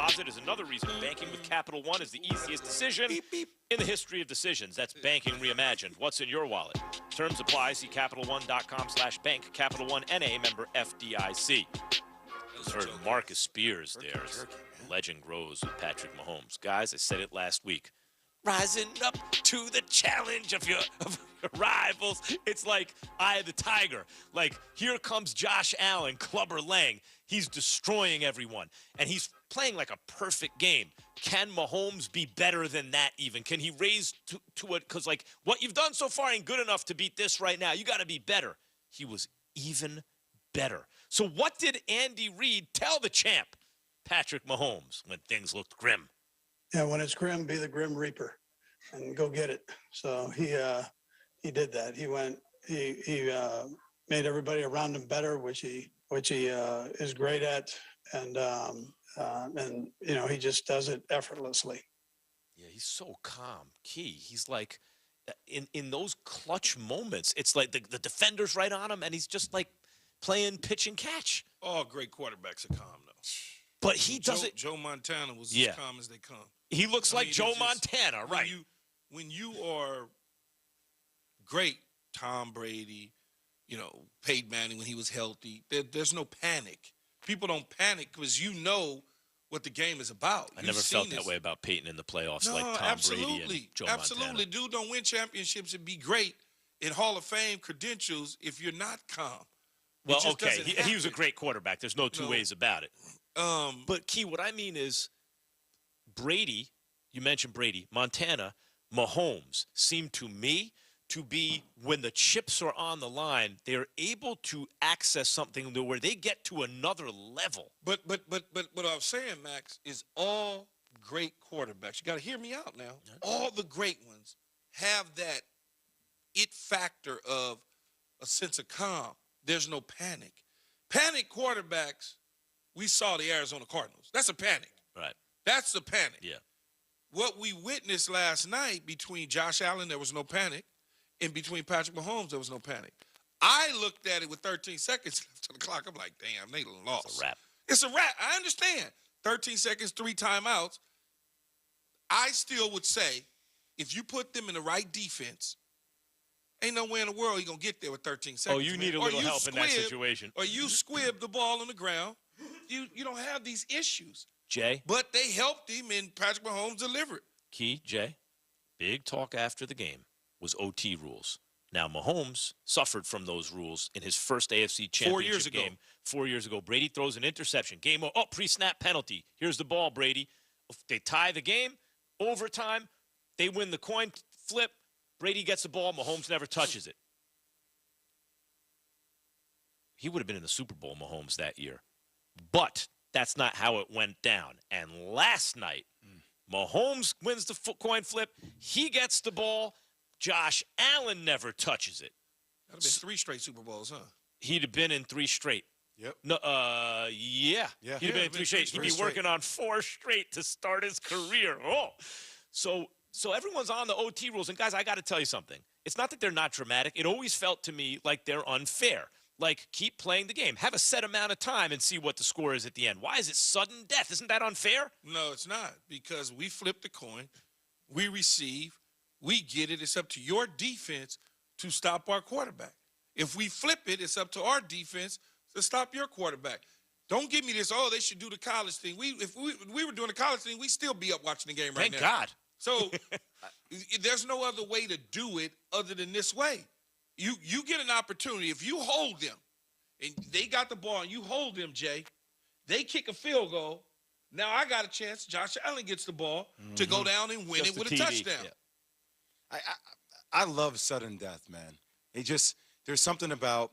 deposit is another reason banking with Capital One is the easiest decision in the history of decisions. That's banking reimagined. What's in your wallet? Terms apply. See CapitalOne.com/bank. Capital One N.A. member FDIC. Heard Marcus Spears there. The legend grows with Patrick Mahomes. Guys, I said it last week. Rising up to the challenge of your rivals. It's like Eye of the Tiger. Like, here comes Josh Allen, Clubber Lang. He's destroying everyone. And he's playing like a perfect game. Can Mahomes be better than that even? Can he raise to it? Because, like, what you've done so far ain't good enough to beat this right now. You got to be better. He was even better. So what did Andy Reid tell the champ, Patrick Mahomes, when things looked grim? Yeah, when it's grim, be the Grim Reaper and go get it. So he did that. He made everybody around him better, which he is great at, and you know, he just does it effortlessly. Yeah, he's so calm. He's like in those clutch moments, it's like the defender's right on him, and he's just like playing pitch and catch. All great quarterbacks are calm, though. But he does it. Joe Montana was as calm as they come. He looks like Joe Montana, right? When you are great, Tom Brady, you know, Peyton Manning when he was healthy, there's no panic. People don't panic because you know what the game is about. I never felt that way about Peyton in the playoffs, like Tom Brady and Joe Montana. Absolutely. Dude don't win championships and be great in Hall of Fame credentials if you're not calm. Well, okay, he was a great quarterback. There's no two ways about it. But, Key, what I mean is Brady, you mentioned Brady, Montana, Mahomes seem to me to be, when the chips are on the line, they're able to access something where they get to another level. But what I'm saying, Max, is all great quarterbacks. You got to hear me out now. All the great ones have that it factor of a sense of calm. There's no panic. Panic quarterbacks, we saw the Arizona Cardinals. That's a panic. Right. That's a panic. Yeah. What we witnessed last night between Josh Allen, there was no panic. And between Patrick Mahomes, there was no panic. I looked at it with 13 seconds left on the clock. I'm like, damn, they lost. It's a wrap. It's a wrap. I understand. 13 seconds, 3 timeouts. I still would say, if you put them in the right defense, ain't no way in the world you're going to get there with 13 seconds. Oh, you need a little help in that situation. Or you squib the ball on the ground. You don't have these issues. Jay? But they helped him, and Patrick Mahomes delivered. Key, Jay, big talk after the game was OT rules. Now, Mahomes suffered from those rules in his first AFC Championship game 4 years ago. Brady throws an interception. Game over. Oh, pre-snap penalty. Here's the ball, Brady. They tie the game. Overtime. They win the coin flip. Brady gets the ball. Mahomes never touches it. He would have been in the Super Bowl, Mahomes, that year. But that's not how it went down. And last night, Mahomes wins the coin flip. He gets the ball. Josh Allen never touches it. That would have been 3 straight Super Bowls, huh? He'd have been in 3 straight. Yep. No, yeah. He'd have been in 3 straight. He'd be working on 4 straight to start his career. Oh, so everyone's on the OT rules. And, guys, I got to tell you something. It's not that they're not dramatic. It always felt to me like they're unfair. Like, keep playing the game. Have a set amount of time and see what the score is at the end. Why is it sudden death? Isn't that unfair? No, it's not, because we flip the coin, we receive, we get it. It's up to your defense to stop our quarterback. If we flip it, it's up to our defense to stop your quarterback. Don't give me this, oh, they should do the college thing. If we were doing the college thing, we'd still be up watching the game right now. Thank God. So there's no other way to do it other than this way. You get an opportunity. If you hold them, and they got the ball, and you hold them, Jay, they kick a field goal. Now I got a chance. Josh Allen gets the ball to go down and win it with a touchdown. Yeah. I love sudden death, man. There's something about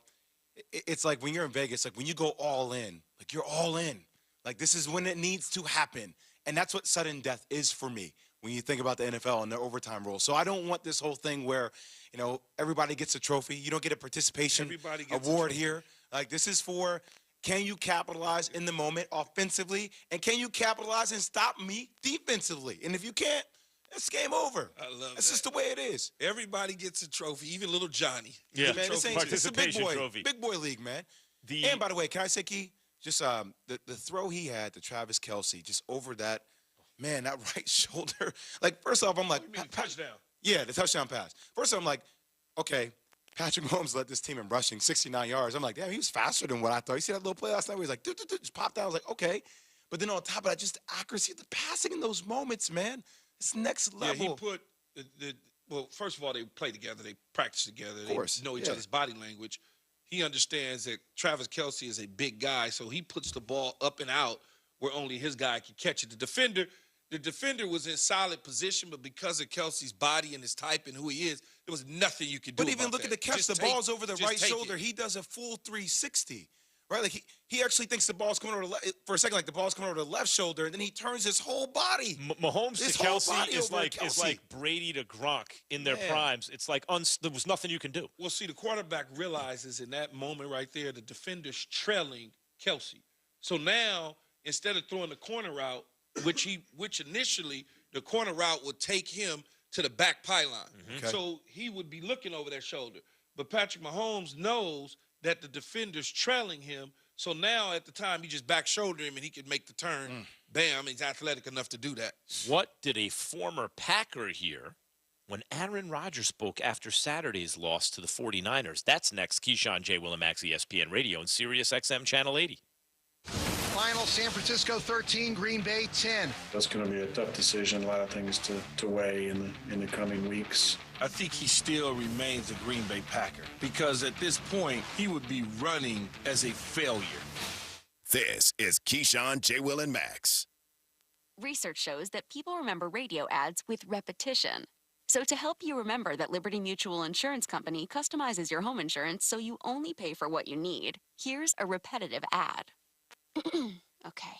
it's like when you're in Vegas, like when you go all in, like you're all in. Like this is when it needs to happen. And that's what sudden death is for me when you think about the NFL and their overtime rules. So I don't want this whole thing where, you know, everybody gets a trophy. You don't get a participation award here. Like this is for, can you capitalize in the moment offensively, and can you capitalize and stop me defensively? And if you can't, it's game over. I love That's just the way it is. Everybody gets a trophy, even little Johnny. Yeah, man, it's a big boy big boy league, man. And by the way, can I say, Key, just the throw he had to Travis Kelce, just over that, man, that right shoulder. Like, first off, I'm like, You mean touchdown? yeah, the touchdown pass. First, I'm like, okay, Patrick Mahomes led this team in rushing 69 yards. I'm like, damn, he was faster than what I thought. You see that little play last night where he's like, just popped down. I was like, okay. But then on top of that, just the accuracy of the passing in those moments, man, it's next level. Yeah, he put well, first of all, they play together. They practice together. They know each other's body language. He understands that Travis Kelce is a big guy, so he puts the ball up and out where only his guy can catch it. The defender was in solid position, but because of Kelce's body and his type and who he is, there was nothing you could do. But even look at the catch. The ball's over the right shoulder. It. He does a full 360. Right, like he actually thinks the ball's coming over for a second, like the ball's coming over the left shoulder, and then he turns his whole body. Mahomes to Kelce is like Brady to Gronk in their primes. It's like there was nothing you can do. Well, see, the quarterback realizes in that moment right there, the defender's trailing Kelce. So now, instead of throwing the corner route, which initially the corner route would take him to the back pylon. Okay. So he would be looking over their shoulder. But Patrick Mahomes knows that the defender's trailing him. So now at the time, he just back shoulder him and he can make the turn. Bam, he's athletic enough to do that. What did a former Packer hear when Aaron Rodgers spoke after Saturday's loss to the 49ers? That's next. Keyshawn, J. Will, and Max, ESPN Radio and Sirius XM Channel 80. Final, San Francisco 13, Green Bay 10. That's going to be a tough decision, a lot of things to weigh in the coming weeks. I think he still remains a Green Bay Packer because at this point, he would be running as a failure. This is Keyshawn, J. Will, and Max. Research shows that people remember radio ads with repetition. So to help you remember that Liberty Mutual Insurance Company customizes your home insurance so you only pay for what you need, here's a repetitive ad. Okay.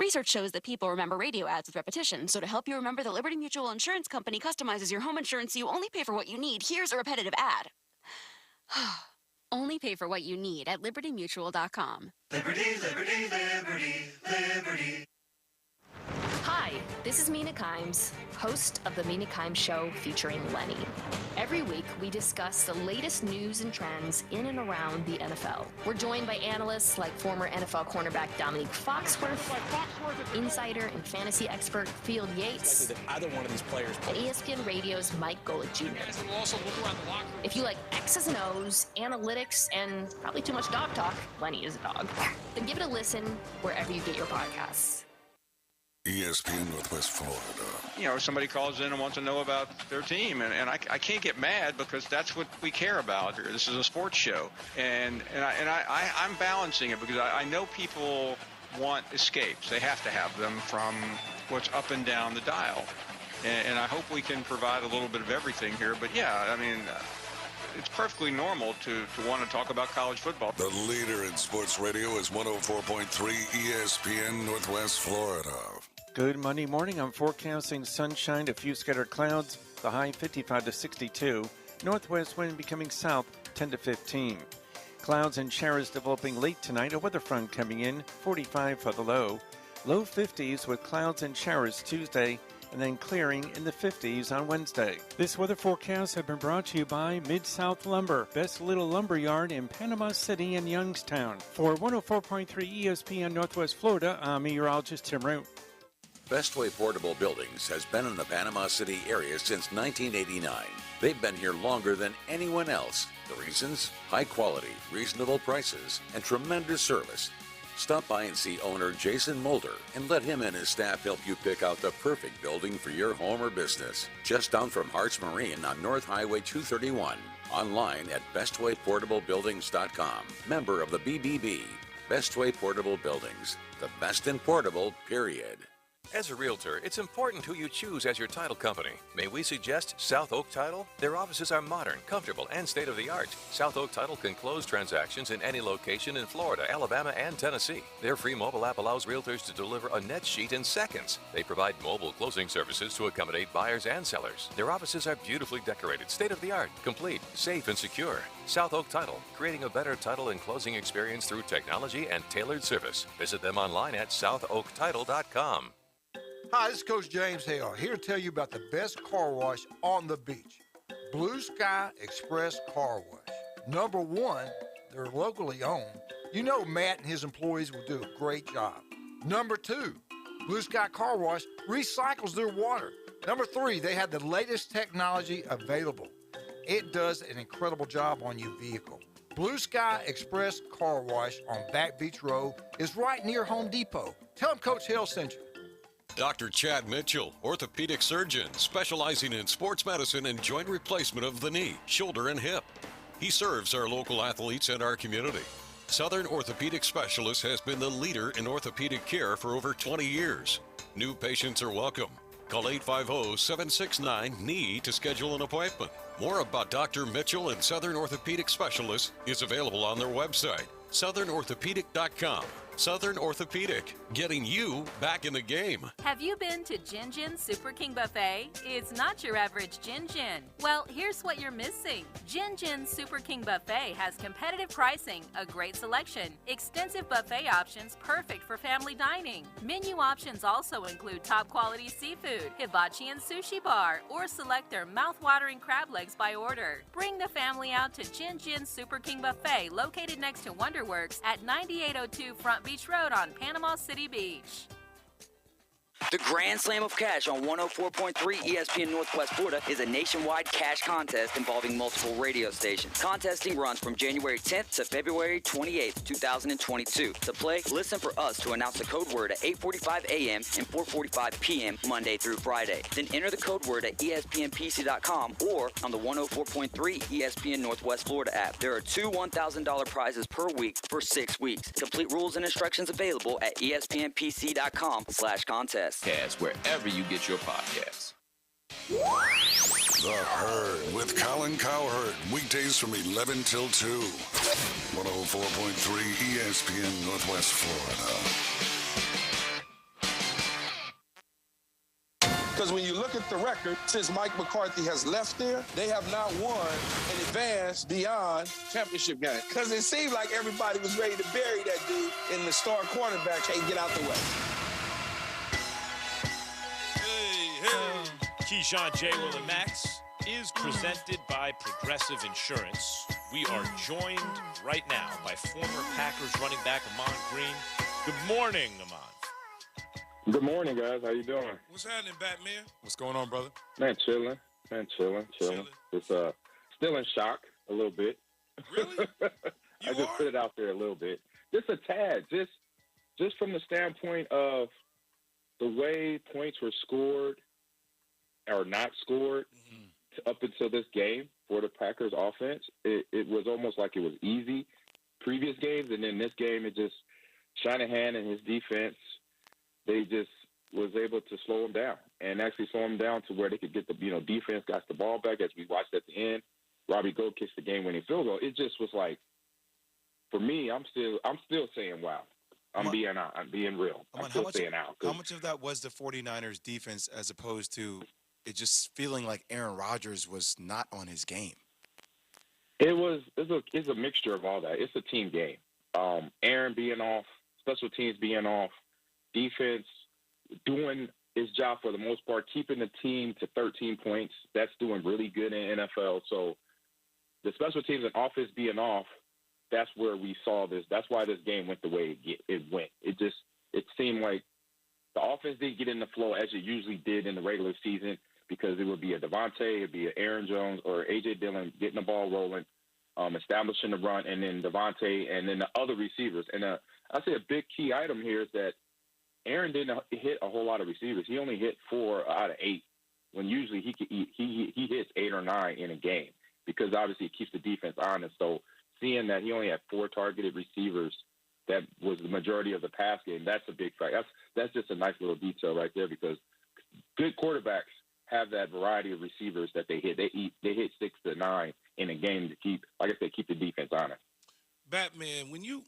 Research shows that people remember radio ads with repetition, so to help you remember that Liberty Mutual Insurance Company customizes your home insurance so you only pay for what you need, here's a repetitive ad. Only pay for what you need at libertymutual.com. Liberty, liberty, liberty, liberty. Hi, this is Mina Kimes, host of The Mina Kimes Show featuring Lenny. Every week, we discuss the latest news and trends in and around the NFL. We're joined by analysts like former NFL cornerback Dominique Foxworth, insider and fantasy expert Field Yates, either one of these players, and ESPN Radio's Mike Golick Jr. If you like X's and O's, analytics, and probably too much dog talk, Lenny is a dog. Then give it a listen wherever you get your podcasts. ESPN Northwest Florida. You know, somebody calls in and wants to know about their team, and I can't get mad because that's what we care about here. This is a sports show, and I'm balancing it because I know people want escapes. They have to have them from what's up and down the dial, and I hope we can provide a little bit of everything here. But yeah, I mean, it's perfectly normal to want to talk about college football. The leader in sports radio is 104.3 ESPN Northwest Florida. Good Monday morning. I'm forecasting sunshine, a few scattered clouds, the high 55 to 62. Northwest wind becoming south 10 to 15. Clouds and showers developing late tonight. A weather front coming in, 45 for the low. Low 50s with clouds and showers Tuesday, and then clearing in the 50s on Wednesday. This weather forecast has been brought to you by Mid-South Lumber, best little lumber yard in Panama City and Youngstown. For 104.3 ESPN Northwest Florida, I'm meteorologist Tim Root. Bestway Portable Buildings has been in the Panama City area since 1989. They've been here longer than anyone else. The reasons? High quality, reasonable prices, and tremendous service. Stop by and see owner Jason Mulder and let him and his staff help you pick out the perfect building for your home or business. Just down from Harts Marine on North Highway 231. Online at bestwayportablebuildings.com. Member of the BBB. Bestway Portable Buildings. The best in portable, period. As a realtor, it's important who you choose as your title company. May we suggest South Oak Title? Their offices are modern, comfortable, and state-of-the-art. South Oak Title can close transactions in any location in Florida, Alabama, and Tennessee. Their free mobile app allows realtors to deliver a net sheet in seconds. They provide mobile closing services to accommodate buyers and sellers. Their offices are beautifully decorated, state-of-the-art, complete, safe, and secure. South Oak Title, creating a better title and closing experience through technology and tailored service. Visit them online at southoaktitle.com. Hi, this is Coach James Hale, here to tell you about the best car wash on the beach. Blue Sky Express Car Wash. Number one, they're locally owned, You know Matt and his employees will do a great job. Number 2, Blue Sky Car Wash recycles their water. Number 3, they have the latest technology available. It does an incredible job on your vehicle. Blue Sky Express Car Wash on Back Beach Road is right near Home Depot. Tell them Coach Hale sent you. Dr. Chad Mitchell, orthopedic surgeon specializing in sports medicine and joint replacement of the knee, shoulder, and hip. He serves our local athletes and our community. Southern Orthopedic Specialist has been the leader in orthopedic care for over 20 years. New patients are welcome. Call 850-769-KNEE to schedule an appointment. More about Dr. Mitchell and Southern Orthopedic Specialist is available on their website, southernorthopedic.com. Southern Orthopedic, getting you back in the game. Have you been to Jin Jin Super King Buffet? It's not your average Jin Jin. Well, here's what you're missing. Jin Jin Super King Buffet has competitive pricing, a great selection, extensive buffet options perfect for family dining. Menu options also include top quality seafood, hibachi and sushi bar, or select their mouth-watering crab legs by order. Bring the family out to Jin Jin Super King Buffet, located next to Wonderworks at 9802 Front Beach Road on Panama City Beach. The Grand Slam of Cash on 104.3 ESPN Northwest Florida is a nationwide cash contest involving multiple radio stations. Contesting runs from January 10th to February 28th, 2022. To play, listen for us to announce the code word at 8:45 a.m. and 4:45 p.m. Monday through Friday. Then enter the code word at ESPNPC.com or on the 104.3 ESPN Northwest Florida app. There are 2 $1,000 prizes per week for 6 weeks. Complete rules and instructions available at ESPNPC.com/contest. Wherever you get your podcasts. The Herd with Colin Cowherd. Weekdays from 11 till 2. 104.3 ESPN Northwest Florida. Because when you look at the record, since Mike McCarthy has left there, they have not won and advanced beyond championship game. Because it seemed like everybody was ready to bury that dude, and the star cornerback can't get out the way. Keyshawn, J. Will, and Max is presented by Progressive Insurance. We are joined right now by former Packers running back Ahman Green. Good morning, Ahman. Good morning, guys. How you doing? What's happening, Batman? What's going on, brother? Man, chilling. Just still in shock a little bit. Really? I just put it out there a little bit. Just a tad. Just from the standpoint of the way points were scored or not scored up until this game for the Packers offense. It was almost like it was easy previous games, and then this game, it just Shanahan and his defense, they just was able to slow him down and actually slow him down to where they could get the defense got the ball back. As we watched at the end, Robbie Gould kicks the game-winning field goal. It just was like, for me, I'm still saying wow. I'm being real. I'm still saying out. How much of that was the 49ers defense as opposed to it just feeling like Aaron Rodgers was not on his game? It's a mixture of all that. It's a team game. Aaron being off, special teams being off, defense doing its job for the most part, keeping the team to 13 points. That's doing really good in the NFL. So the special teams and offense being off, that's where we saw this. That's why this game went the way it went. It seemed like the offense didn't get in the flow as it usually did in the regular season, because it would be a Devontae, it'd be an Aaron Jones or A.J. Dillon getting the ball rolling, establishing the run, and then Devontae and then the other receivers. And I say a big key item here is that Aaron didn't hit a whole lot of receivers. He only hit 4 out of 8, when usually he hits 8 or 9 in a game, because obviously it keeps the defense honest. So seeing that he only had 4 targeted receivers, that was the majority of the pass game. That's a big fact. That's just a nice little detail right there, because good quarterbacks have that variety of receivers that they hit. They hit 6 to 9 in a game to keep, like I said, keep the defense honest. Batman, when you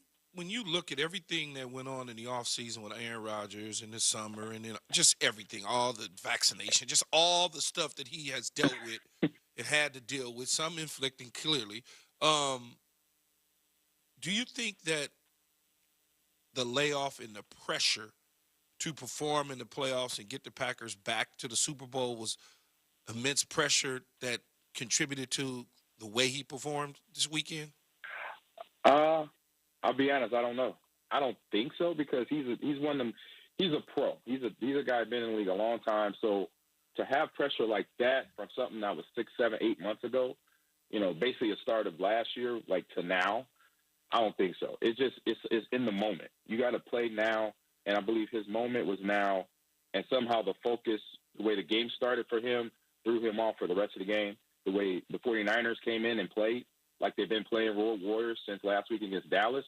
look at everything that went on in the offseason with Aaron Rodgers in the summer, and then just everything, all the vaccination, just all the stuff that he has dealt with and had to deal with, some inflicting clearly, do you think that the layoff and the pressure to perform in the playoffs and get the Packers back to the Super Bowl was immense pressure that contributed to the way he performed this weekend? I'll be honest, I don't know. I don't think so because he's one of them. He's a pro. He's a guy been in the league a long time. So to have pressure like that from something that was 6, 7, 8 months ago, basically a start of last year, like to now, I don't think so. It's in the moment. You got to play now, and I believe his moment was now. And somehow the focus, the way the game started for him, threw him off for the rest of the game. The way the 49ers came in and played like they've been playing Road Warriors since last week against Dallas,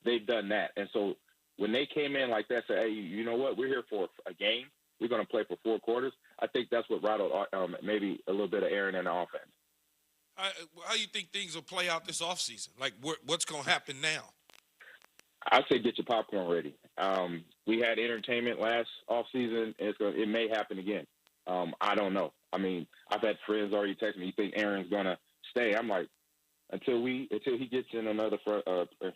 they've done that. And so when they came in like that, say, hey, you know what? We're here for a game. We're going to play for 4 quarters. I think that's what rattled maybe a little bit of Aaron in the offense. How do you think things will play out this offseason? Like, what's going to happen now? I say get your popcorn ready. We had entertainment last offseason. It may happen again. I don't know. I mean, I've had friends already text me, you think Aaron's going to stay? I'm like, until he gets in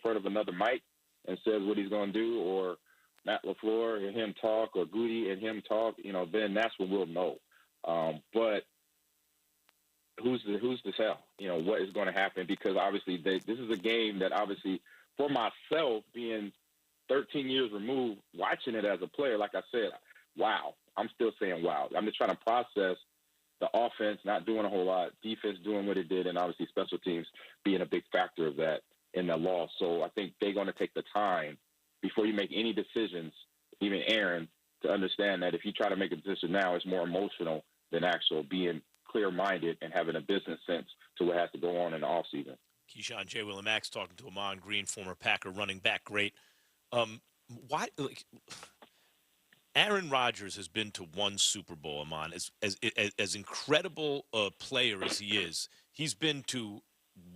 front of another mic and says what he's going to do, or Matt LaFleur and him talk, or Goody and him talk, then that's when we'll know. But who's to tell, what is going to happen? Because obviously this is a game that obviously for myself being 13 years removed, watching it as a player, like I said, wow. I'm still saying wow. I'm just trying to process the offense not doing a whole lot, defense doing what it did, and obviously special teams being a big factor of that in the loss. So I think they're going to take the time before you make any decisions, even Aaron, to understand that if you try to make a decision now, it's more emotional than actual being clear-minded and having a business sense to what has to go on in the offseason. Keyshawn J. Willimax talking to Amon Green, former Packer running back. Great. Aaron Rodgers has been to 1 Super Bowl, Amon. As incredible a player as he is, he's been to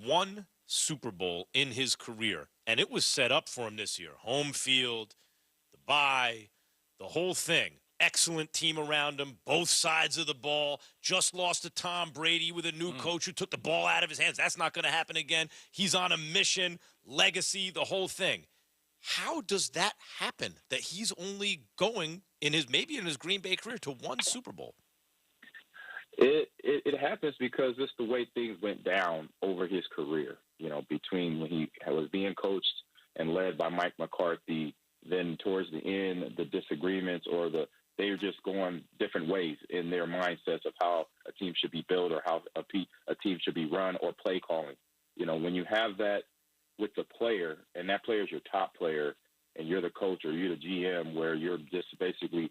1 Super Bowl in his career, and it was set up for him this year. Home field, the bye, the whole thing. Excellent team around him, both sides of the ball. Just lost to Tom Brady with a new coach who took the ball out of his hands. That's not going to happen again. He's on a mission, legacy, the whole thing. How does that happen that he's only going in his Green Bay career to 1 Super Bowl? It happens because it's the way things went down over his career, between when he was being coached and led by Mike McCarthy, then towards the end, the disagreements or they were just going different ways in their mindsets of how a team should be built or how a team should be run or play calling. When you have that with the player, and that player is your top player, and you're the coach or you're the GM, where you're just basically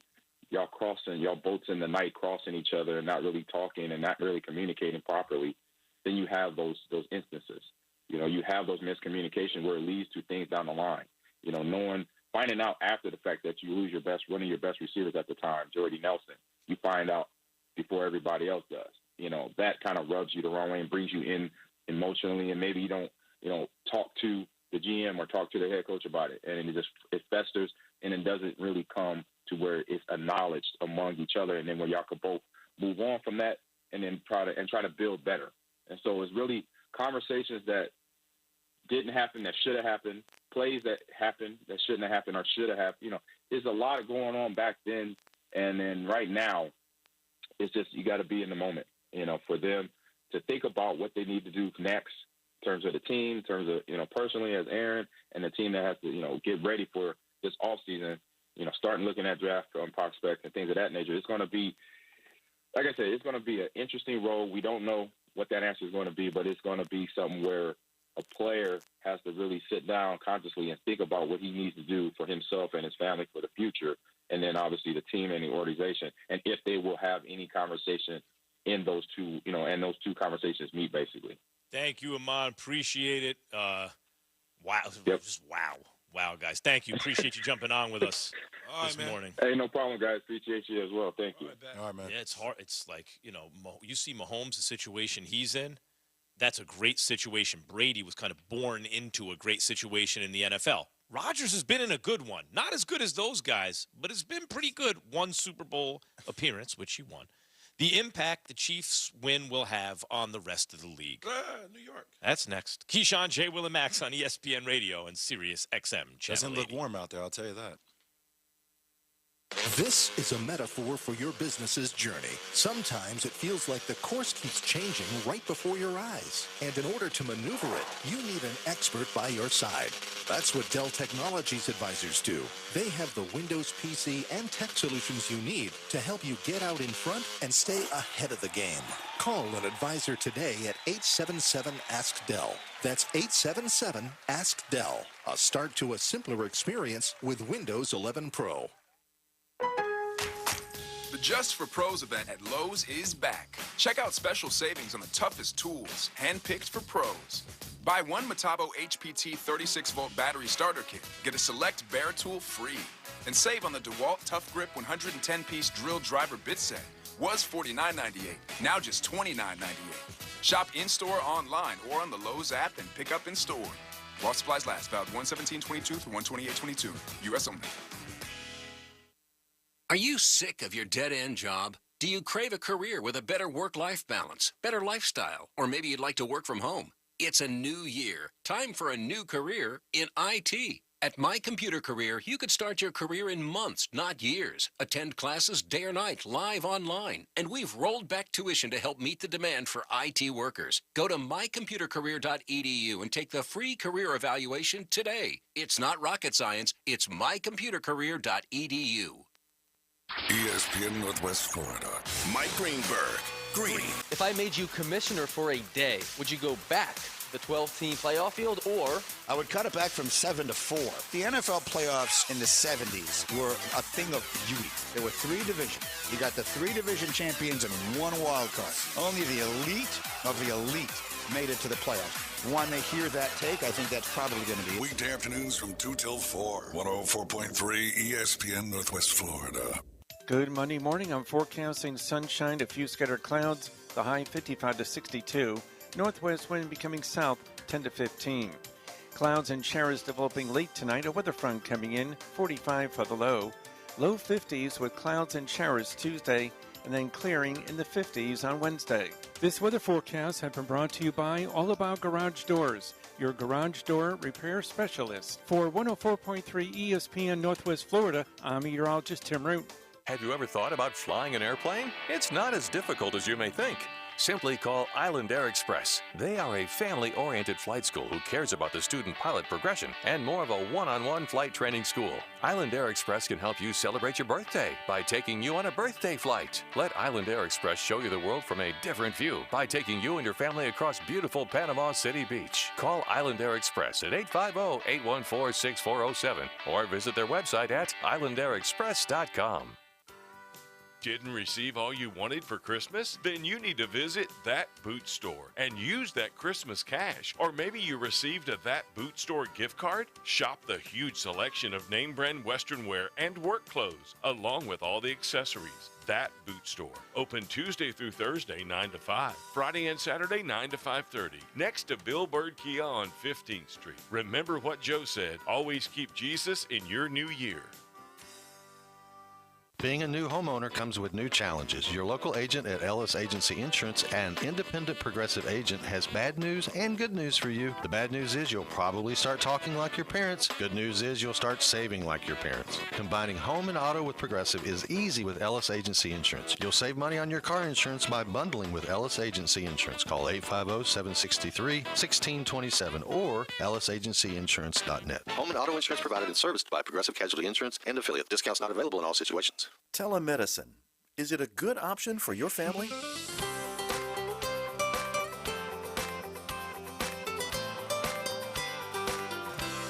y'all boats in the night crossing each other and not really talking and not really communicating properly, then you have those instances. You have those miscommunications where it leads to things down the line. Finding out after the fact that you lose one of your best receivers at the time, Jordy Nelson, you find out before everybody else does. That kind of rubs you the wrong way and brings you in emotionally, and maybe you don't talk to the GM or talk to the head coach about it, and it festers, and it doesn't really come to where it's acknowledged among each other, and then where y'all could both move on from that and then try to build better. And so it's really conversations that didn't happen that should have happened, plays that happened that shouldn't have happened or should have happened. There's a lot going on back then, and then right now, it's just you got to be in the moment, for them to think about what they need to do next in terms of the team, in terms of, personally as Aaron and the team that has to, get ready for this offseason, starting looking at draft prospects and things of that nature. It's going to be, like I said, it's going to be an interesting role. We don't know what that answer is going to be, but it's going to be something where a player has to really sit down consciously and think about what he needs to do for himself and his family for the future, and then obviously the team and the organization, and if they will have any conversation in those two, and those two conversations meet basically. Thank you, Amon. Appreciate it. Wow. Yep. Just wow. Wow, guys. Thank you. Appreciate you jumping on with us this morning. Hey, no problem, guys. Appreciate you as well. Thank you. All right, man. Yeah, it's hard. It's like, you see Mahomes, the situation he's in, that's a great situation. Brady was kind of born into a great situation in the NFL. Rodgers has been in a good one. Not as good as those guys, but it's been pretty good. 1 Super Bowl appearance, which he won. The impact the Chiefs win will have on the rest of the league. New York. That's next. Keyshawn J. Willimax on ESPN Radio and Sirius XM Channel Doesn't look 80. warm out there, I'll tell you that. This is a metaphor for your business's journey. Sometimes it feels like the course keeps changing right before your eyes. And in order to maneuver it, you need an expert by your side. That's what Dell Technologies advisors do. They have the Windows PC and tech solutions you need to help you get out in front and stay ahead of the game. Call an advisor today at 877-ASK-DELL. That's 877-ASK-DELL. A start to a simpler experience with Windows 11 Pro. The Just for Pros event at Lowe's is back. Check out special savings on the toughest tools, handpicked for pros. Buy one Metabo HPT 36-volt battery starter kit. Get a select bare tool free. And save on the DeWalt Tough Grip 110-piece drill driver bit set. Was $49.98, now just $29.98. Shop in-store, online, or on the Lowe's app and pick up in-store. While supplies last, valid 1/17/22 through 1/28/22. U.S. only. Are you sick of your dead-end job? Do you crave a career with a better work-life balance, better lifestyle, or maybe you'd like to work from home? It's a new year. Time for a new career in IT. At My Computer Career, you could start your career in months, not years. Attend classes day or night, live online. And we've rolled back tuition to help meet the demand for IT workers. Go to mycomputercareer.edu and take the free career evaluation today. It's not rocket science. It's mycomputercareer.edu. ESPN Northwest Florida. Mike Greenberg. Green. If I made you commissioner for a day, would you go back to the 12-team playoff field, or? I would cut it back from 7 to 4. The NFL playoffs in the 70s were a thing of beauty. There were 3 divisions. You got the 3 division champions and 1 wild card. Only the elite of the elite made it to the playoffs. Want to hear that take? I think that's probably going to be it. Weekday afternoons from 2 till 4. 104.3 ESPN Northwest Florida. Good Monday morning. I'm forecasting sunshine, a few scattered clouds, the high 55 to 62. Northwest wind becoming south 10 to 15. Clouds and showers developing late tonight. A weather front coming in, 45 for the low. Low 50s with clouds and showers Tuesday, and then clearing in the 50s on Wednesday. This weather forecast has been brought to you by All About Garage Doors, your garage door repair specialist. For 104.3 ESPN Northwest Florida, I'm meteorologist Tim Root. Have you ever thought about flying an airplane? It's not as difficult as you may think. Simply call Island Air Express. They are a family-oriented flight school who cares about the student pilot progression and more of a one-on-one flight training school. Island Air Express can help you celebrate your birthday by taking you on a birthday flight. Let Island Air Express show you the world from a different view by taking you and your family across beautiful Panama City Beach. Call Island Air Express at 850-814-6407 or visit their website at islandairexpress.com. Didn't receive all you wanted for Christmas? Then you need to visit That Boot Store and use that Christmas cash. Or maybe you received a That Boot Store gift card? Shop the huge selection of name brand Western wear and work clothes, along with all the accessories. That Boot Store. Open Tuesday through Thursday, 9 to 5. Friday and Saturday, 9 to 5:30. Next to Bill Bird Kia on 15th Street. Remember what Joe said, always keep Jesus in your new year. Being a new homeowner comes with new challenges. Your local agent at Ellis Agency Insurance, an independent progressive agent, has bad news and good news for you. The bad news is you'll probably start talking like your parents. Good news is you'll start saving like your parents. Combining home and auto with Progressive is easy with Ellis Agency Insurance. You'll save money on your car insurance by bundling with Ellis Agency Insurance. Call 850-763-1627 or ellisagencyinsurance.net. Home and auto insurance provided and serviced by Progressive Casualty Insurance and affiliate. Discounts not available in all situations. Telemedicine. Is it a good option for your family?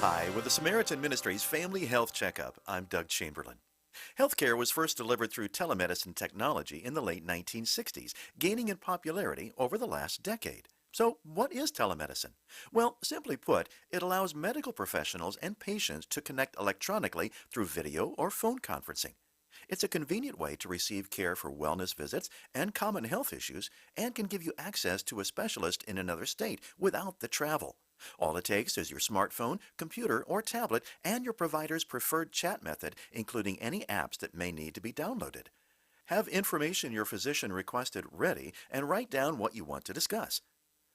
Hi, with the Samaritan Ministries Family Health Checkup, I'm Doug Chamberlain. Healthcare was first delivered through telemedicine technology in the late 1960s, gaining in popularity over the last decade. So, what is telemedicine? Well, simply put, it allows medical professionals and patients to connect electronically through video or phone conferencing. It's a convenient way to receive care for wellness visits and common health issues, and can give you access to a specialist in another state without the travel. All it takes is your smartphone, computer, or tablet, and your provider's preferred chat method, including any apps that may need to be downloaded. Have information your physician requested ready, and write down what you want to discuss.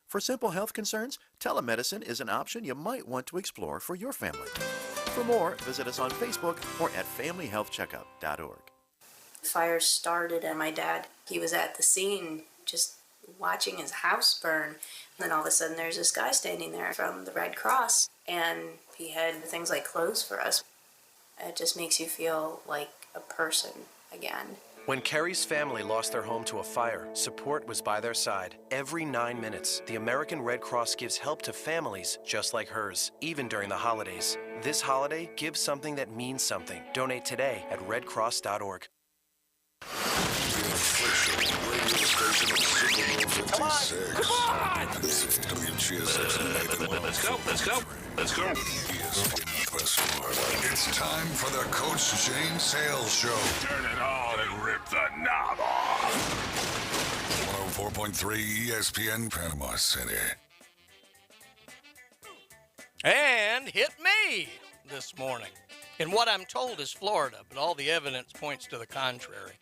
For simple health concerns, telemedicine is an option you might want to explore for your family. For more, visit us on Facebook or at familyhealthcheckup.org. The fire started and my dad, he was at the scene just watching his house burn. And then all of a sudden there's this guy standing there from the Red Cross, and he had things like clothes for us. It just makes you feel like a person again. When Carrie's family lost their home to a fire, support was by their side. Every 9 minutes, the American Red Cross gives help to families just like hers, even during the holidays. This holiday, give something that means something. Donate today at redcross.org. Come on! Let's go. It's time for the Coach James Hale Show. Turn it on and rip the knob off. 104.3 ESPN Panama City. And hit me this morning in what I'm told is Florida, but all the evidence points to the contrary.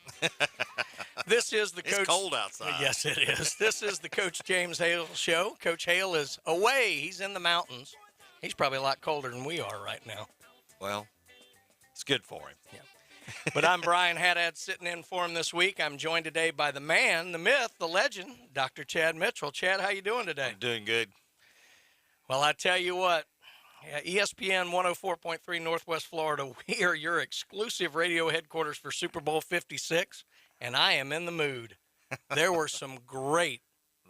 This is the Coach. It's cold outside. Yes, it is. This is the Coach James Hale Show. Coach Hale is away. He's in the mountains. He's probably a lot colder than we are right now. Well, it's good for him. Yeah. But I'm Brian Haddad sitting in for him this week. I'm joined today by the man, the myth, the legend, Dr. Chad Mitchell. Chad, how you doing today? I'm doing good. Well, I tell you what, ESPN 104.3 Northwest Florida, we are your exclusive radio headquarters for Super Bowl 56, and I am in the mood. There were some great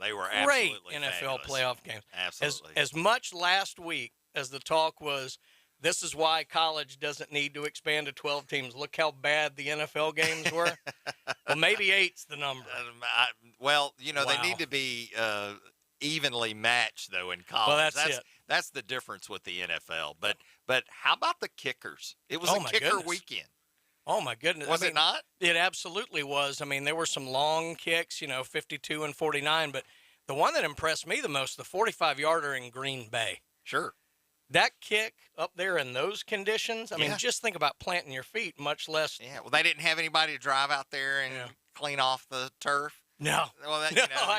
NFL playoff games. Absolutely. As much last week as the talk was, this is why college doesn't need to expand to 12 teams. Look how bad the NFL games were. Well, maybe 8's the number. They need to be evenly matched, though, in college. Well, that's it. That's the difference with the NFL. But how about the kickers? It was a kicker weekend. Oh, my goodness. Was it not? It absolutely was. I mean, there were some long kicks, 52 and 49. But the one that impressed me the most, the 45-yarder in Green Bay. Sure. That kick up there in those conditions, I mean, just think about planting your feet, much less. Yeah, well, they didn't have anybody to drive out there and clean off the turf. No. Well,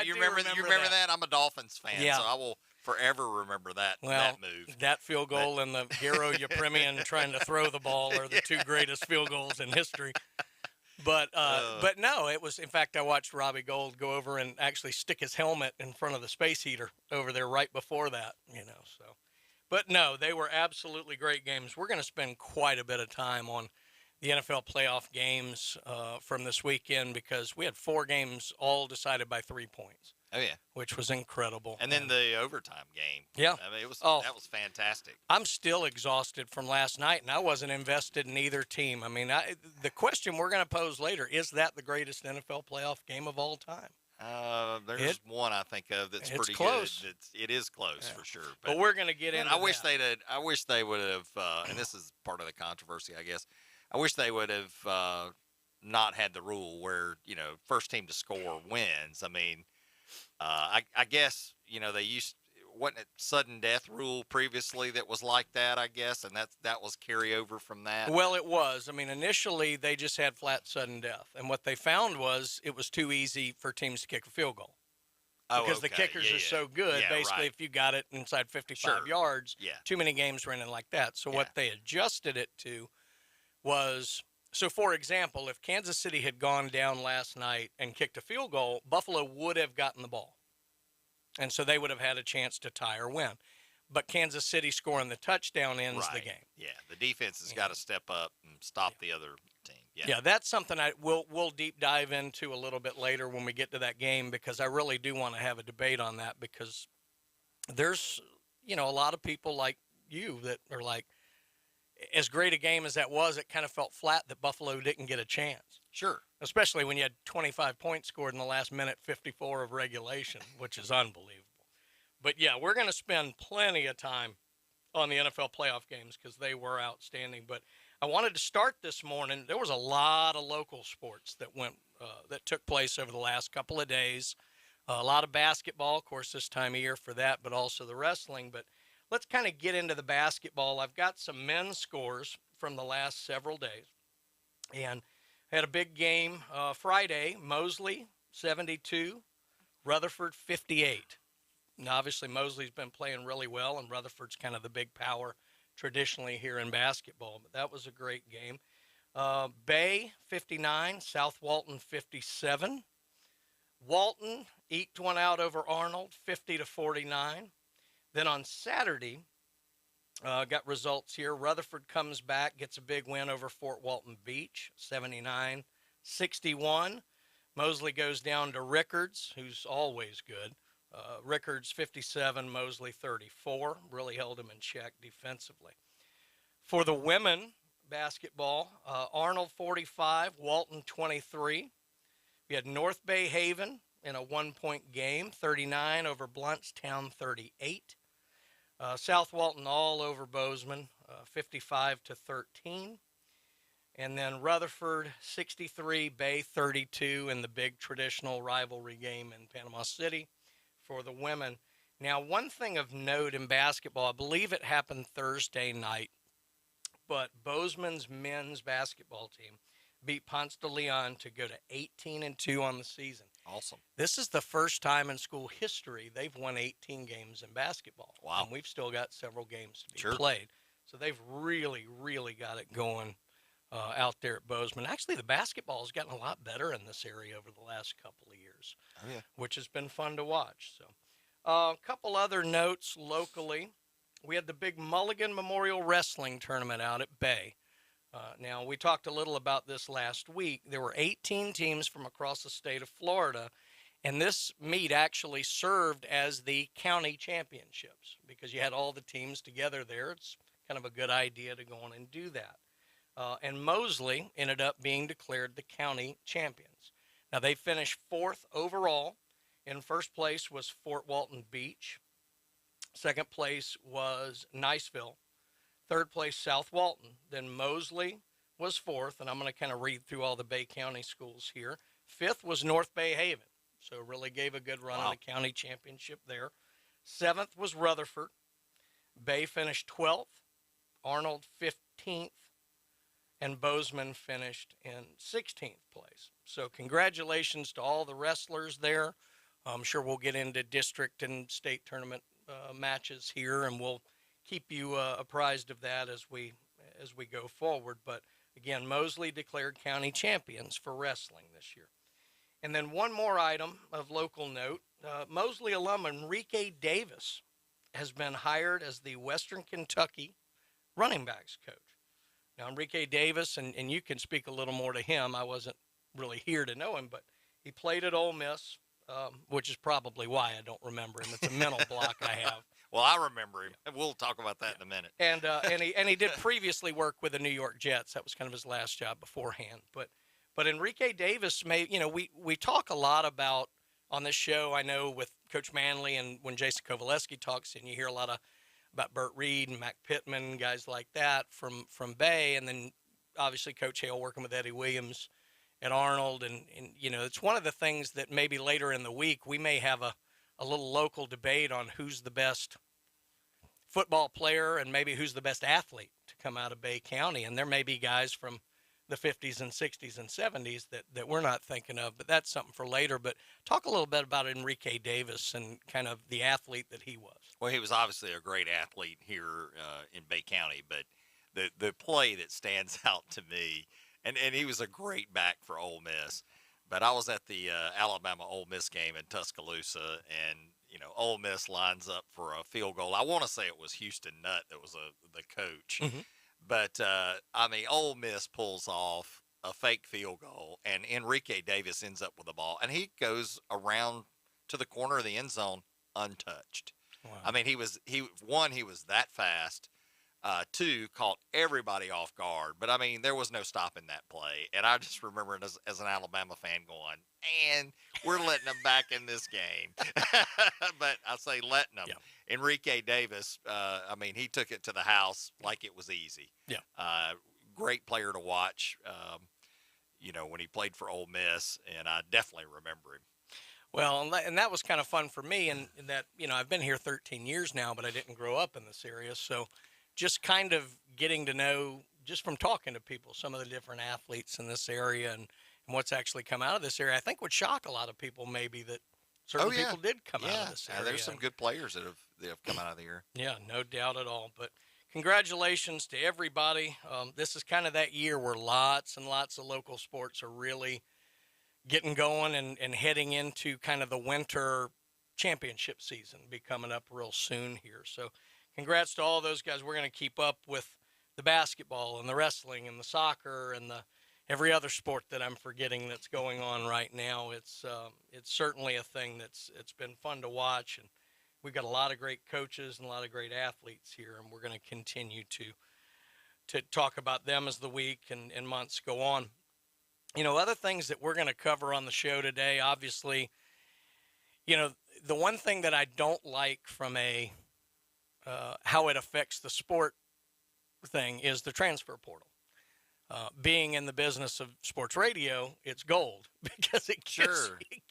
you remember that? I'm a Dolphins fan, so I will forever remember that move. That field goal and the Garo Yepremian trying to throw the ball are the two greatest field goals in history. But no, it was. In fact, I watched Robbie Gould go over and actually stick his helmet in front of the space heater over there right before that. So. But no, they were absolutely great games. We're going to spend quite a bit of time on the NFL playoff games from this weekend because we had 4 games all decided by 3 points. Oh, yeah. Which was incredible. And then the overtime game. Yeah. I mean, that was fantastic. I'm still exhausted from last night, and I wasn't invested in either team. I mean, the question we're going to pose later, is that the greatest NFL playoff game of all time? There's one I think of that's pretty close. Good. It is close for sure. But we're going to get into I wish they would have, and this is part of the controversy, I guess. I wish they would have not had the rule where, first team to score wins. I mean, I guess, they wasn't it sudden death rule previously that was like that, I guess, and that was carryover from that. Well, it was. I mean, initially they just had flat sudden death, and what they found was it was too easy for teams to kick a field goal. Because the kickers are so good, basically, if you got it inside 55 yards, too many games ran in like that. So what they adjusted it to was, so for example, if Kansas City had gone down last night and kicked a field goal, Buffalo would have gotten the ball. And so they would have had a chance to tie or win. But Kansas City scoring the touchdown ends the game. Yeah, the defense has got to step up and stop the other team. Yeah, that's something we'll deep dive into a little bit later when we get to that game because I really do want to have a debate on that because there's, a lot of people like you that are like, as great a game as that was, it kind of felt flat that Buffalo didn't get a chance. Sure. Especially when you had 25 points scored in the last minute 54 of regulation, which is unbelievable. But, yeah, we're going to spend plenty of time on the NFL playoff games because they were outstanding. But I wanted to start this morning. There was a lot of local sports that took place over the last couple of days. A lot of basketball, of course, this time of year for that, but also the wrestling. But let's kind of get into the basketball. I've got some men's scores from the last several days. And had a big game Friday, Mosley 72, Rutherford 58. Now, obviously, Mosley's been playing really well, and Rutherford's kind of the big power traditionally here in basketball. But that was a great game. Bay 59, South Walton 57. Walton eked one out over Arnold 50-49. Then on Saturday, got results here. Rutherford comes back, gets a big win over Fort Walton Beach, 79-61. Mosley goes down to Rickards, who's always good. Rickards 57, Mosley 34. Really held him in check defensively. For the women basketball, Arnold 45, Walton 23. We had North Bay Haven in a 1-point game, 39 over Bluntstown 38. South Walton all over Bozeman, 55-13. And then Rutherford 63, Bay 32 in the big traditional rivalry game in Panama City for the women. Now, one thing of note in basketball, I believe it happened Thursday night, but Bozeman's men's basketball team beat Ponce de Leon to go to 18-2 on the season. Awesome. This is the first time in school history they've won 18 games in basketball. Wow. And we've still got several games to be Sure. played. So they've really, really got it going out there at Bozeman. Actually, the basketball has gotten a lot better in this area over the last couple of years, which has been fun to watch. So a couple other notes locally. We had the big Mulligan Memorial Wrestling Tournament out at Bay. Now, we talked a little about this last week. There were 18 teams from across the state of Florida, and this meet actually served as the county championships because you had all the teams together there. It's kind of a good idea to go on and do that. And Mosley ended up being declared the county champions. Now, they finished 4th overall. In first place was Fort Walton Beach. Second place was Niceville. Third place, South Walton. Then Mosley was 4th, and I'm going to kind of read through all the Bay County schools here. 5th was North Bay Haven, so really gave a good run in the county championship there. 7th was Rutherford. Bay finished 12th, Arnold 15th, and Bozeman finished in 16th place. So congratulations to all the wrestlers there. I'm sure we'll get into district and state tournament matches here, and we'll keep you apprised of that as we go forward. But again, Mosley declared county champions for wrestling this year. And then one more item of local note, Mosley alum Enrique Davis has been hired as the Western Kentucky running backs coach. Now, Enrique Davis, and you can speak a little more to him. I wasn't really here to know him, but he played at Ole Miss, which is probably why I don't remember him. It's a mental block I have. Well, I remember him. We'll talk about that in a minute. And he did previously work with the New York Jets. That was kind of his last job beforehand. But Enrique Davis we talk a lot about on this show. I know with Coach Manley and when Jason Kovaleski talks, and you hear a lot about Burt Reed and Mac Pittman, guys like that from Bay, and then obviously Coach Hale working with Eddie Williams at Arnold, and it's one of the things that maybe later in the week we may have a little local debate on who's the best football player and maybe who's the best athlete to come out of Bay County. And there may be guys from the 50s and 60s and 70s that we're not thinking of, but that's something for later. But talk a little bit about Enrique Davis and kind of the athlete that he was. Well, he was obviously a great athlete here in Bay County, but the play that stands out to me, and he was a great back for Ole Miss, but I was at the Alabama-Ole Miss game in Tuscaloosa, and Ole Miss lines up for a field goal. I want to say it was Houston Nutt that was the coach. Mm-hmm. But, Ole Miss pulls off a fake field goal, and Enrique Davis ends up with the ball, and he goes around to the corner of the end zone untouched. Wow. I mean, he was that fast. 2, caught everybody off guard. But, there was no stopping that play. And I just remember it as an Alabama fan going, and we're letting them back in this game. But I say letting them. Yeah. Enrique Davis, he took it to the house like it was easy. Yeah. Great player to watch, when he played for Ole Miss, and I definitely remember him. Well, and that was kind of fun for me, and that, I've been here 13 years now, but I didn't grow up in this area. So just kind of getting to know, just from talking to people, some of the different athletes in this area and what's actually come out of this area, I think would shock a lot of people maybe that certain people did come out of this area. There's some good players that have come out of the area. Yeah, no doubt at all. But congratulations to everybody. This is kind of that year where lots and lots of local sports are really getting going and heading into kind of the winter championship season be coming up real soon here. So congrats to all those guys. We're going to keep up with the basketball and the wrestling and the soccer and every other sport that I'm forgetting that's going on right now. It's certainly a thing it's been fun to watch, and we've got a lot of great coaches and a lot of great athletes here, and we're going to continue to talk about them as the week and months go on. Other things that we're going to cover on the show today, obviously, the one thing that I don't like from how it affects the sport thing is the transfer portal. Being in the business of sports radio, it's gold because it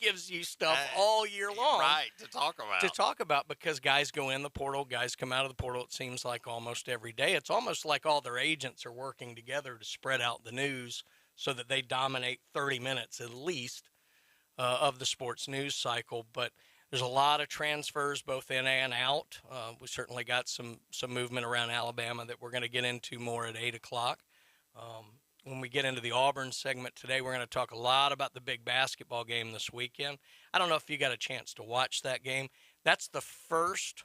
gives you stuff all year long. Right, to talk about. Because guys go in the portal, guys come out of the portal, it seems like almost every day. It's almost like all their agents are working together to spread out the news so that they dominate 30 minutes at least of the sports news cycle. But there's a lot of transfers both in and out. We certainly got some movement around Alabama that we're going to get into more at 8 o'clock. When we get into the Auburn segment today, we're going to talk a lot about the big basketball game this weekend. I don't know if you got a chance to watch that game. That's the first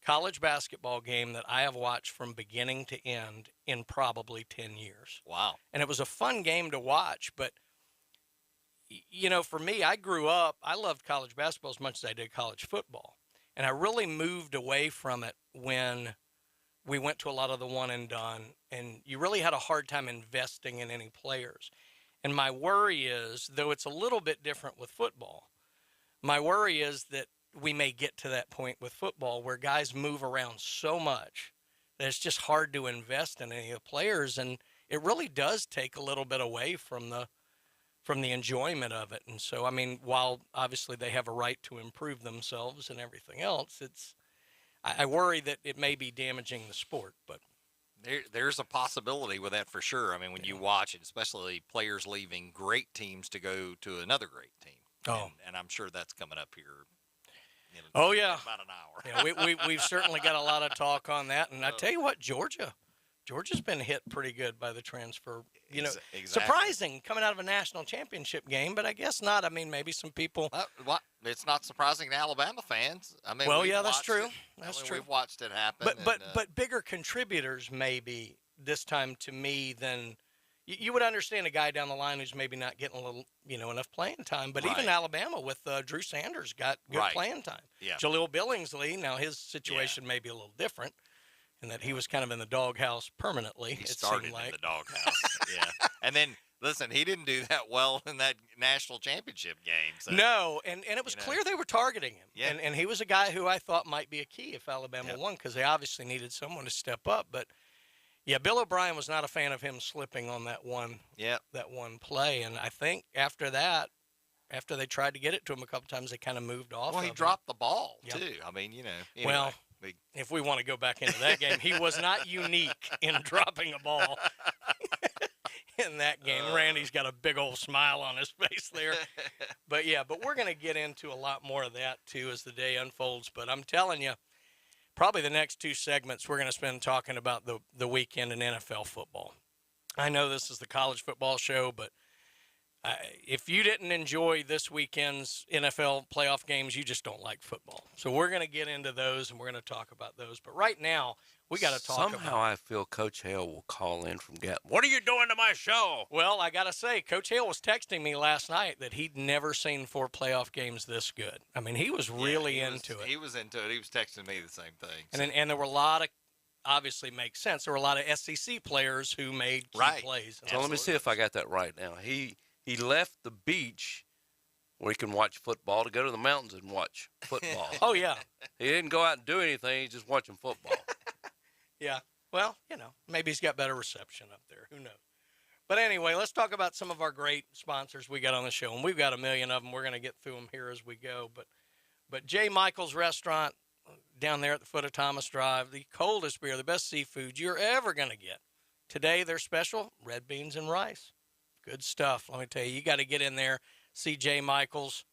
college basketball game that I have watched from beginning to end in probably 10 years. Wow. And it was a fun game to watch, but for me, I grew up, I loved college basketball as much as I did college football. And I really moved away from it when we went to a lot of the one and done, and you really had a hard time investing in any players. And my worry is, though it's a little bit different with football, my worry is that we may get to that point with football where guys move around so much that it's just hard to invest in any of the players, and it really does take a little bit away from the enjoyment of it. And so, while obviously they have a right to improve themselves and everything else, I worry that it may be damaging the sport, but there's a possibility with that for sure. When you watch it, especially players leaving great teams to go to another great team. Oh, and I'm sure that's coming up here. Oh yeah, about an hour. Yeah, we've certainly got a lot of talk on that, and I tell you what, Georgia's been hit pretty good by the transfer. Exactly. Surprising coming out of a national championship game, but I guess not. Maybe some people. It's not surprising to Alabama fans. That's true. That's true. We've watched it happen. But bigger contributors maybe this time to me than you would understand a guy down the line who's maybe not getting a little enough playing time. But even Alabama with Drew Sanders got good playing time. Yeah. Jaleel Billingsley, now his situation may be a little different, in that he was kind of in the doghouse permanently. He started in the doghouse. Yeah. And then, listen, he didn't do that well in that national championship game. So, no, and it was clear they were targeting him. Yeah. And he was a guy who I thought might be a key if Alabama won, because they obviously needed someone to step up. But, yeah, Bill O'Brien was not a fan of him slipping on that one play. And I think after that, after they tried to get it to him a couple times, they kind of moved off. Well, he dropped the ball, too. Anyway. Well, if we want to go back into that game, he was not unique in dropping a ball in that game. Randy's got a big old smile on his face there. But we're going to get into a lot more of that, too, as the day unfolds. But I'm telling you, probably the next two segments we're going to spend talking about the weekend in NFL football. I know this is the college football show, but if you didn't enjoy this weekend's NFL playoff games, you just don't like football. So we're going to get into those, and we're going to talk about those. But right now, we got to talk Somehow I feel Coach Hale will call in from Gap. What are you doing to my show? Well, I got to say, Coach Hale was texting me last night that he'd never seen 4 playoff games this good. He was really into it. He was into it. He was texting me the same thing. So. And there were a lot of, obviously makes sense, there were a lot of SEC players who made key plays. So let me see if I got that right now. He left the beach where he can watch football to go to the mountains and watch football. Oh, yeah. He didn't go out and do anything. He's just watching football. Yeah. Well, maybe he's got better reception up there. Who knows? But anyway, let's talk about some of our great sponsors we got on the show. And we've got a million of them. We're going to get through them here as we go. But J. Michael's Restaurant down there at the foot of Thomas Drive, the coldest beer, the best seafood you're ever going to get. Today, they're special, red beans and rice. Good stuff. Let me tell you, you got to get in there, see J. Michael's.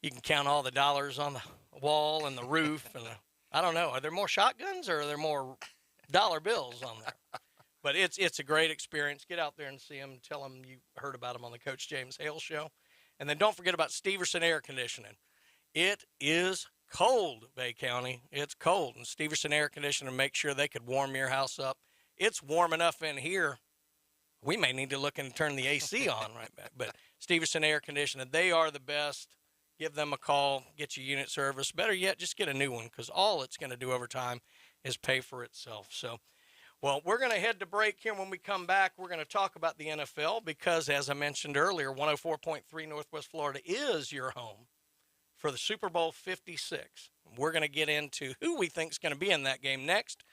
You can count all the dollars on the wall and the roof. And I don't know, are there more shotguns or are there more dollar bills on there. But it's a great experience. Get out there and see them. Tell them you heard about them on the Coach James Hale Show. And then don't forget about Steverson Air Conditioning. It is cold, Bay County. It's cold. And Steverson Air Conditioning, make sure they could warm your house up. It's warm enough in here. We may need to look and turn the AC on right back. But Steverson Air Conditioning, they are the best. Give them a call. Get your unit service. Better yet, just get a new one, because all it's going to do over time is pay for itself. So, well, we're going to head to break here. When we come back, we're going to talk about the NFL because, as I mentioned earlier, 104.3 Northwest Florida is your home for the Super Bowl 56. We're going to get into who we think is going to be in that game next.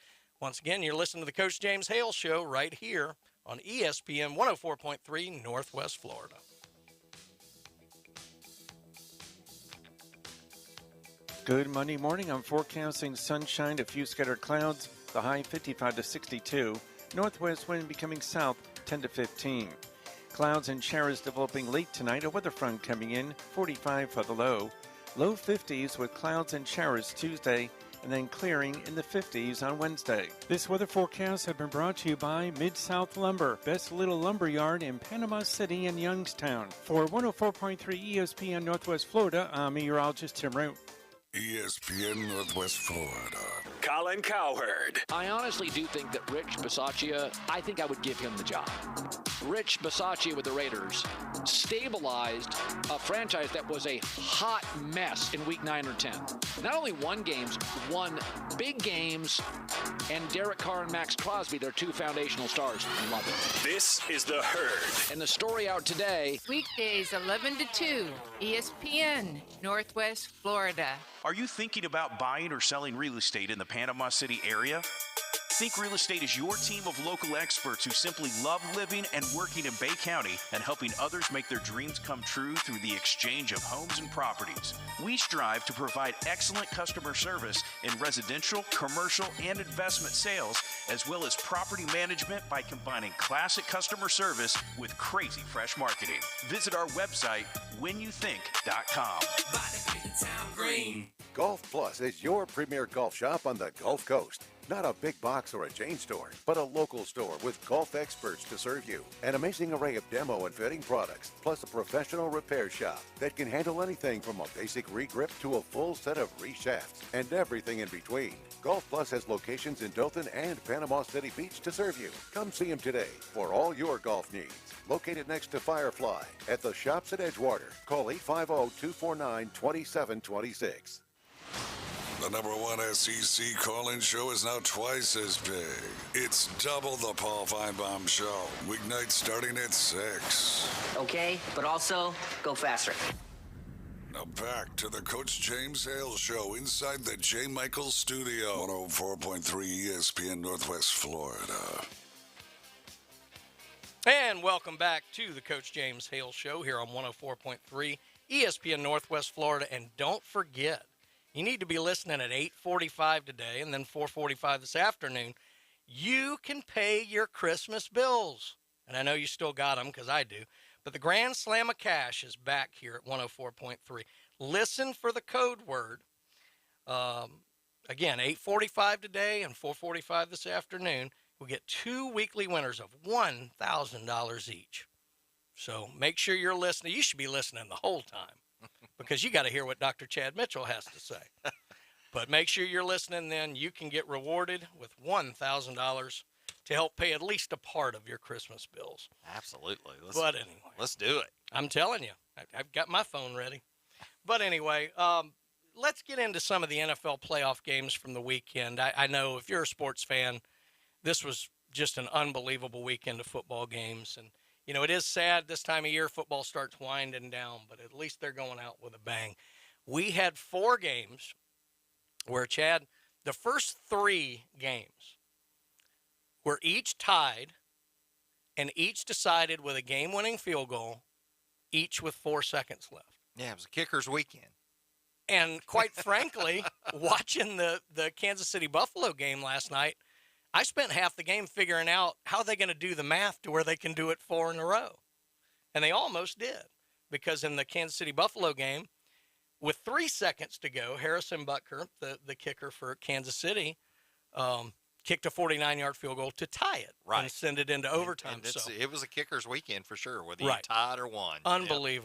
Once again, you're listening to the Coach James Hale Show right here on ESPN 104.3 Northwest Florida. Good Monday morning. I'm forecasting sunshine, a few scattered clouds, the high 55 to 62. Northwest wind becoming south 10 to 15. Clouds and showers developing late tonight. A weather front coming in, 45 for the low. Low 50s with clouds and showers Tuesday, and then clearing in the 50s on Wednesday. This weather forecast has been brought to you by Mid-South Lumber, best little lumber yard in Panama City and Youngstown. For 104.3 ESPN Northwest Florida, I'm meteorologist Tim Root. ESPN Northwest Florida. Colin Cowherd. I honestly do think that Rich Bisaccia, I think I would give him the job. Rich Bisaccia with the Raiders stabilized a franchise that was a hot mess in week 9 or 10. Not only won games, won big games, and Derek Carr and Max Crosby, their two foundational stars. Love it. This is The Herd. And the story out today. Weekdays 11 to 2, ESPN, Northwest Florida. Are you thinking about buying or selling real estate in the Panama City area? Think Real Estate is your team of local experts who simply love living and working in Bay County and helping others make their dreams come true through the exchange of homes and properties. We strive to provide excellent customer service in residential, commercial, and investment sales, as well as property management by combining classic customer service with crazy fresh marketing. Visit our website, whenyouthink.com. Golf Plus is your premier golf shop on the Gulf Coast. Not a big box or a chain store, but a local store with golf experts to serve you. An amazing array of demo and fitting products, plus a professional repair shop that can handle anything from a basic re-grip to a full set of re-shafts and everything in between. Golf Plus has locations in Dothan and Panama City Beach to serve you. Come see him today for all your golf needs. Located next to Firefly at the shops at Edgewater. Call 850-249-2726. The #1 SEC call-in show is now twice as big. It's double the Paul Feinbaum Show. Weeknights starting at 6. Okay, but also go faster. Now back to the Coach James Hale Show inside the J. Michael Studio. 104.3 ESPN Northwest Florida. And welcome back to the Coach James Hale Show here on 104.3 ESPN Northwest Florida. And don't forget, you need to be listening at 8:45 today and then 4:45 this afternoon. You can pay your Christmas bills. And I know you still got them because I do. But the Grand Slam of Cash is back here at 104.3. Listen for the code word. Again, 8:45 today and 4:45 this afternoon. We'll get 2 weekly winners of $1,000 each. So make sure you're listening. You should be listening the whole time because you got to hear what Dr. Chad Mitchell has to say. But make sure you're listening, then you can get rewarded with $1,000 to help pay at least a part of your Christmas bills. Absolutely. But anyway. Let's do it. I'm telling you. I've got my phone ready. But anyway, let's get into some of the NFL playoff games from the weekend. I know if you're a sports fan, this was just an unbelievable weekend of football games. And, you know, it is sad this time of year football starts winding down, but at least they're going out with a bang. We had 4 games where, Chad, the first 3 games were each tied and each decided with a game-winning field goal, each with 4 seconds left. Yeah, it was a kicker's weekend. And quite frankly, watching the Kansas City-Buffalo game last night, I spent half the game figuring out how they're going to do the math to where they can do it 4 in a row. And they almost did, because in the Kansas City-Buffalo game, with 3 seconds to go, Harrison Butker, the kicker for Kansas City, kicked a 49-yard field goal to tie it and send it into overtime. And so it was a kicker's weekend for sure, whether Right. you tied or won. Unbelievable.